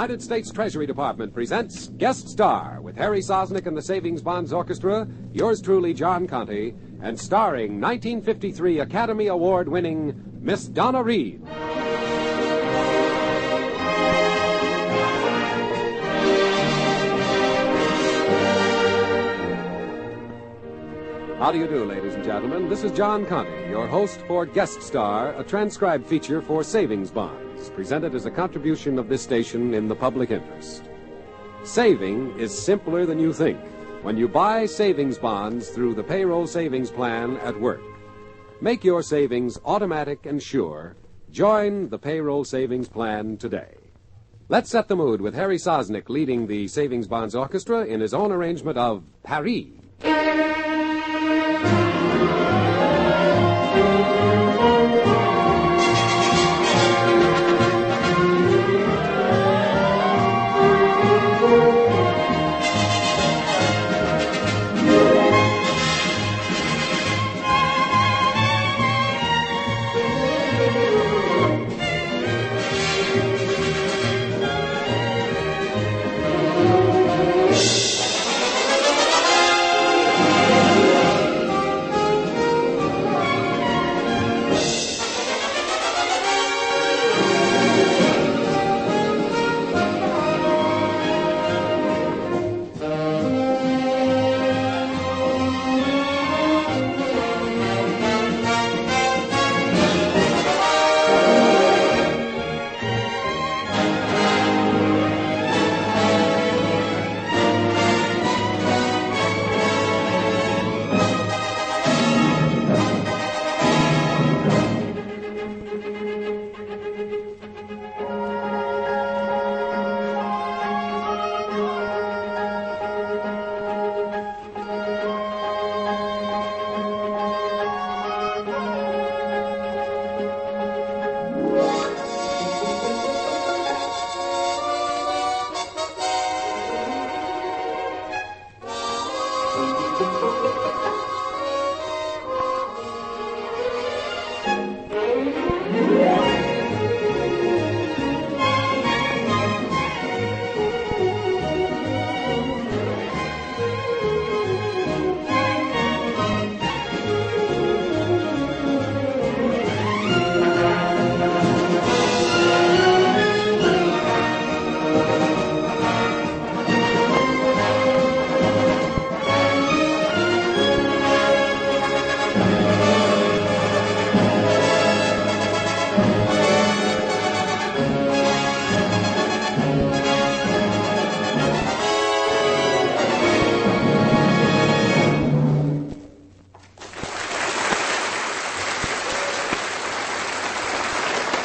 United States Treasury Department presents Guest Star with Harry Sosnick and the Savings Bonds Orchestra, yours truly, John Conte, and starring 1953 Academy Award-winning Miss Donna Reed. How do you do, ladies and gentlemen? This is John Conte, your host for Guest Star, a transcribed feature for Savings Bonds, presented as a contribution of this station in the public interest. Saving is simpler than you think when you buy savings bonds through the payroll savings plan at work. Make your savings automatic and sure. Join the payroll savings plan today. Let's set the mood with Harry Sosnick leading the Savings Bonds Orchestra in his own arrangement of Paris.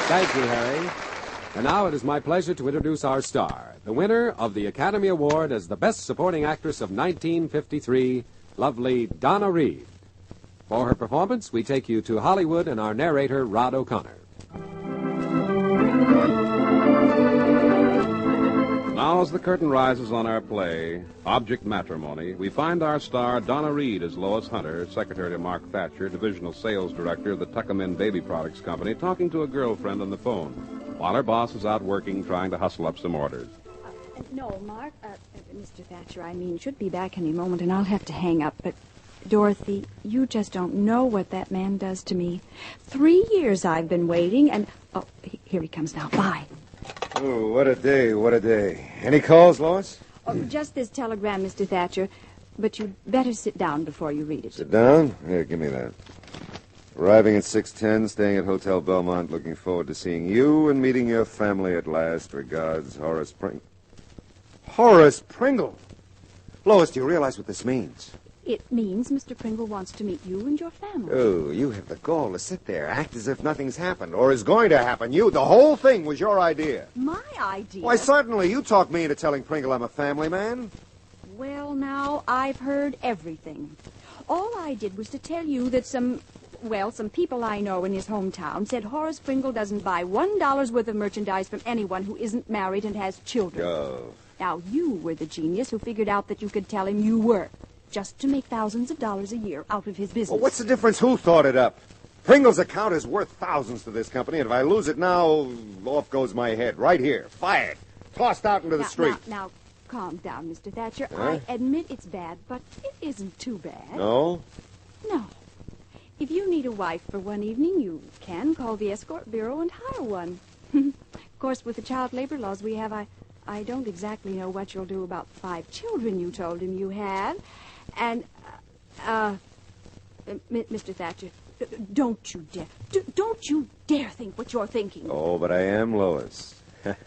Thank you, Harry. And now it is my pleasure to introduce our star, the winner of the Academy Award as the Best Supporting Actress of 1953, lovely Donna Reed. For her performance, we take you to Hollywood and our narrator, Rod O'Connor. Now, as the curtain rises on our play, Object Matrimony, we find our star, Donna Reed, as Lois Hunter, secretary to Mark Thatcher, divisional sales director of the Tuckamin Baby Products Company, talking to a girlfriend on the phone, while her boss is out working, trying to hustle up some orders. No, Mark, Mr. Thatcher, should be back any moment, and I'll have to hang up. But, Dorothy, you just don't know what that man does to me. 3 years I've been waiting, and... Oh, here he comes now. Bye. Oh, what a day, what a day. Any calls, Lois? Oh, just this telegram, Mr. Thatcher. But you'd better sit down before you read it. Sit down? Here, give me that. Arriving at 6:10, staying at Hotel Belmont, looking forward to seeing you and meeting your family at last. Regards, Horace Pringle. Horace Pringle? Lois, do you realize what this means? It means Mr. Pringle wants to meet you and your family. Oh, you have the gall to sit there, act as if nothing's happened or is going to happen. The whole thing was your idea. My idea? Why, certainly. You talked me into telling Pringle I'm a family man. Well, now, I've heard everything. All I did was to tell you that some people I know in his hometown said Horace Pringle doesn't buy $1 worth of merchandise from anyone who isn't married and has children. Oh. Now, you were the genius who figured out that you could tell him you were, just to make thousands of dollars a year out of his business. Well, what's the difference who thought it up? Pringle's account is worth thousands to this company, and if I lose it now, off goes my head. Right here. Fired. tossed out into the street. Now, calm down, Mr. Thatcher. Huh? I admit it's bad, but it isn't too bad. No? No. If you need a wife for one evening, you can call the escort bureau and hire one. Of course, with the child labor laws we have, I don't exactly know what you'll do about 5 children you told him you had. And, Mr. Thatcher, don't you dare think what you're thinking. Oh, but I am, Lois.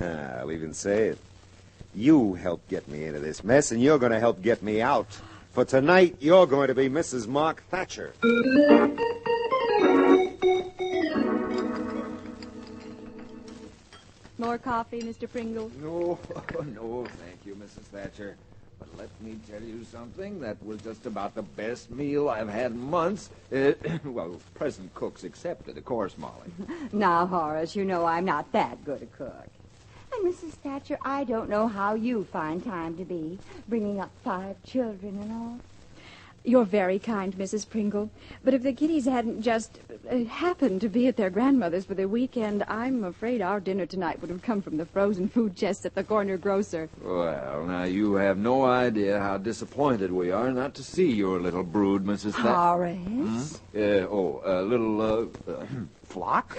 I'll even say it. You helped get me into this mess, and you're going to help get me out. For tonight, you're going to be Mrs. Mark Thatcher. More coffee, Mr. Pringle? No, no, thank you, Mrs. Thatcher. But let me tell you something. That was just about the best meal I've had in months. Well, present cooks accepted, of course, Molly. Now, Horace, you know I'm not that good a cook. And, Mrs. Thatcher, I don't know how you find time to be, bringing up 5 children and all. You're very kind, Mrs. Pringle. But if the kiddies hadn't just happened to be at their grandmother's for the weekend, I'm afraid our dinner tonight would have come from the frozen food chest at the corner grocer. Well, now, you have no idea how disappointed we are not to see your little brood, Mrs. Thatcher. Horace? Little flock?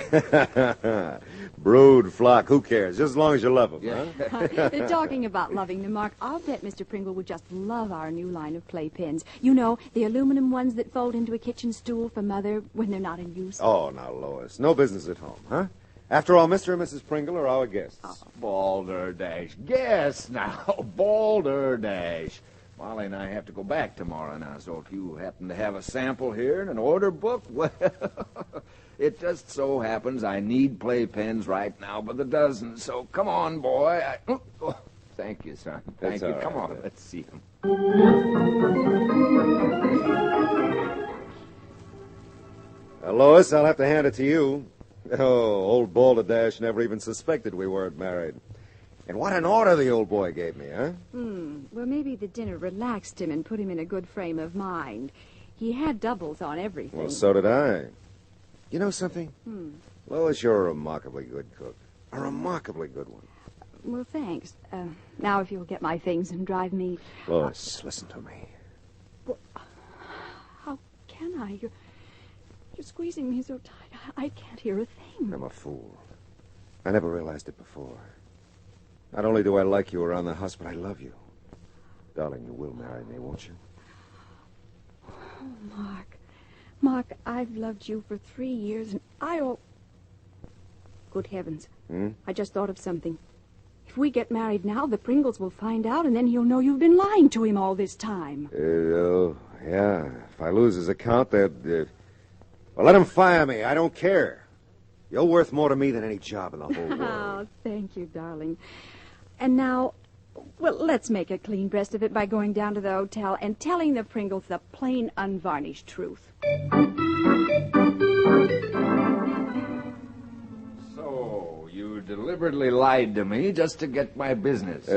Brood, flock, who cares? Just as long as you love them, huh? Talking about loving them, Mark, I'll bet Mr. Pringle would just love our new line of playpens. You know, the aluminum ones that fold into a kitchen stool for Mother when they're not in use. Oh, now, Lois, no business at home, huh? After all, Mr. and Mrs. Pringle are our guests. Balderdash. Guess now. Balderdash. Molly and I have to go back tomorrow now, so if you happen to have a sample here and an order book, well, it just so happens I need playpens right now by the dozen. So come on, boy. Thank you, son. Thank That's you. all Come right. on, let's see them. Lois, I'll have to hand it to you. Oh, old Balderdash never even suspected we weren't married. And what an order the old boy gave me, huh? Well, maybe the dinner relaxed him and put him in a good frame of mind. He had doubles on everything. Well, so did I. You know something? Lois, you're a remarkably good cook. A remarkably good one. Well, thanks. Now, if you'll get my things and drive me... Lois, listen to me. How can I? You're squeezing me so tight. I can't hear a thing. I'm a fool. I never realized it before. Not only do I like you around the house, but I love you. Darling, you will marry me, won't you? Oh, Mark, I've loved you for 3 years, and Good heavens. I just thought of something. If we get married now, the Pringles will find out, and then he'll know you've been lying to him all this time. Yeah. If I lose his account, well, let him fire me. I don't care. You're worth more to me than any job in the whole world. Oh, thank you, darling. And now, well, let's make a clean breast of it by going down to the hotel and telling the Pringles the plain, unvarnished truth. So, you deliberately lied to me just to get my business.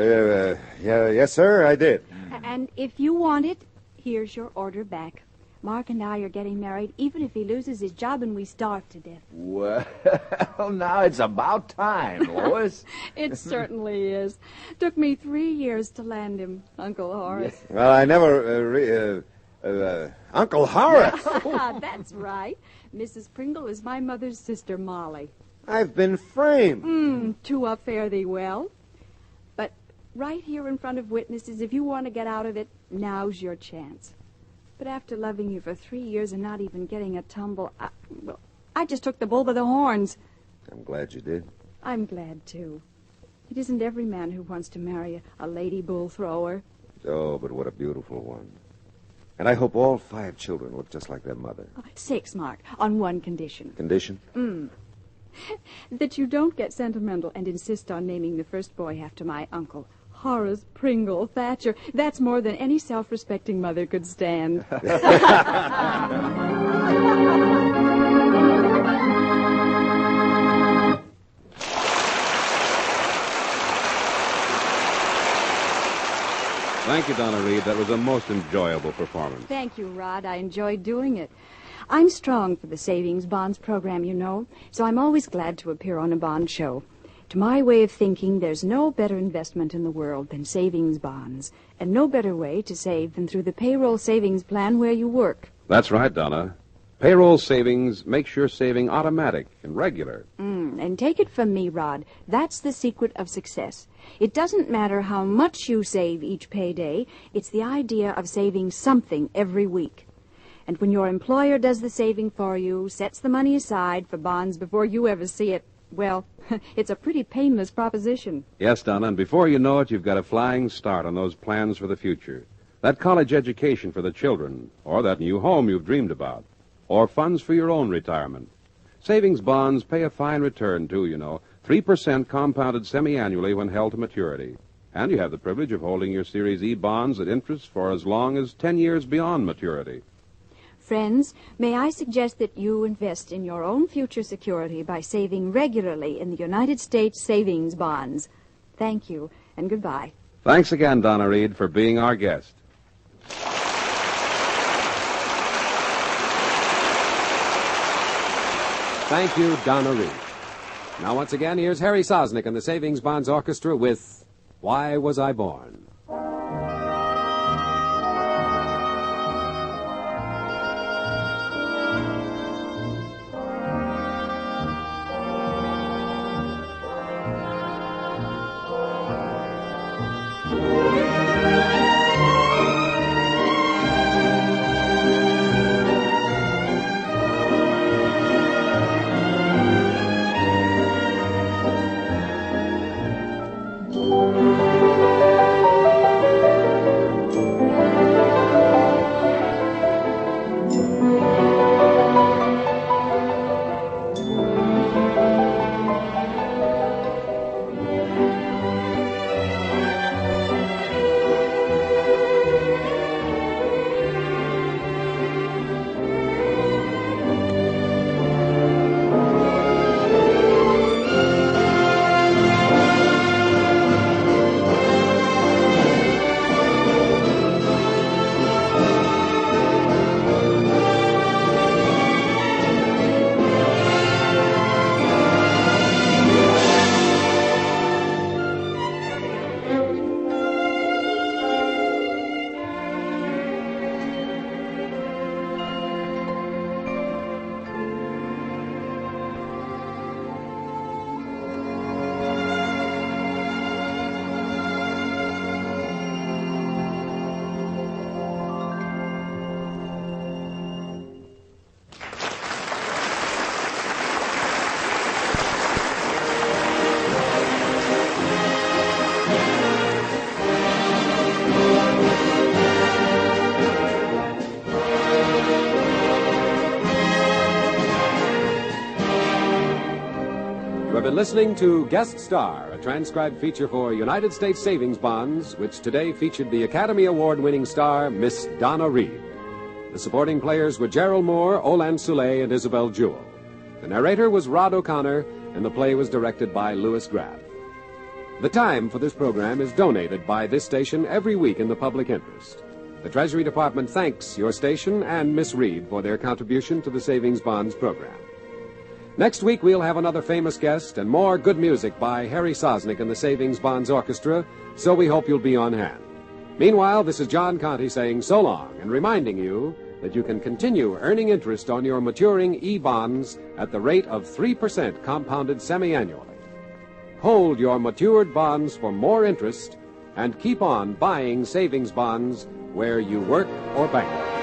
Yes, sir, I did. And if you want it, here's your order back. Mark and I are getting married, even if he loses his job and we starve to death. Well, now it's about time, Lois. It certainly is. Took me 3 years to land him, Uncle Horace. Well, I never, Uncle Horace. That's right. Mrs. Pringle is my mother's sister, Molly. I've been framed. To fare thee well. But right here in front of witnesses, if you want to get out of it, now's your chance. But after loving you for 3 years and not even getting a tumble, I just took the bull by the horns. I'm glad you did. I'm glad, too. It isn't every man who wants to marry a lady bull thrower. Oh, but what a beautiful one. And I hope all 5 children look just like their mother. 6, Mark, on one condition. Condition? That you don't get sentimental and insist on naming the first boy after my uncle, Horace Pringle Thatcher. That's more than any self-respecting mother could stand. Thank you, Donna Reed. That was a most enjoyable performance. Thank you, Rod. I enjoyed doing it. I'm strong for the Savings Bonds program, you know, so I'm always glad to appear on a bond show. To my way of thinking, there's no better investment in the world than savings bonds, and no better way to save than through the payroll savings plan where you work. That's right, Donna. Payroll savings makes your saving automatic and regular. And take it from me, Rod, that's the secret of success. It doesn't matter how much you save each payday, it's the idea of saving something every week. And when your employer does the saving for you, sets the money aside for bonds before you ever see it, well, it's a pretty painless proposition. Yes, Donna, and before you know it, you've got a flying start on those plans for the future. That college education for the children, or that new home you've dreamed about, or funds for your own retirement. Savings bonds pay a fine return, too, 3% compounded semi-annually when held to maturity. And you have the privilege of holding your Series E bonds at interest for as long as 10 years beyond maturity. Friends, may I suggest that you invest in your own future security by saving regularly in the United States savings bonds. Thank you, and goodbye. Thanks again, Donna Reed, for being our guest. Thank you, Donna Reed. Now, once again, here's Harry Sosnick and the Savings Bonds Orchestra with Why Was I Born? You have been listening to Guest Star, a transcribed feature for United States Savings Bonds, which today featured the Academy Award-winning star, Miss Donna Reed. The supporting players were Gerald Moore, Olan Soule, and Isabel Jewell. The narrator was Rod O'Connor, and the play was directed by Louis Graff. The time for this program is donated by this station every week in the public interest. The Treasury Department thanks your station and Miss Reed for their contribution to the Savings Bonds program. Next week, we'll have another famous guest and more good music by Harry Sosnick and the Savings Bonds Orchestra, so we hope you'll be on hand. Meanwhile, this is John Conte saying so long and reminding you that you can continue earning interest on your maturing E-bonds at the rate of 3% compounded semi-annually. Hold your matured bonds for more interest and keep on buying savings bonds where you work or bank.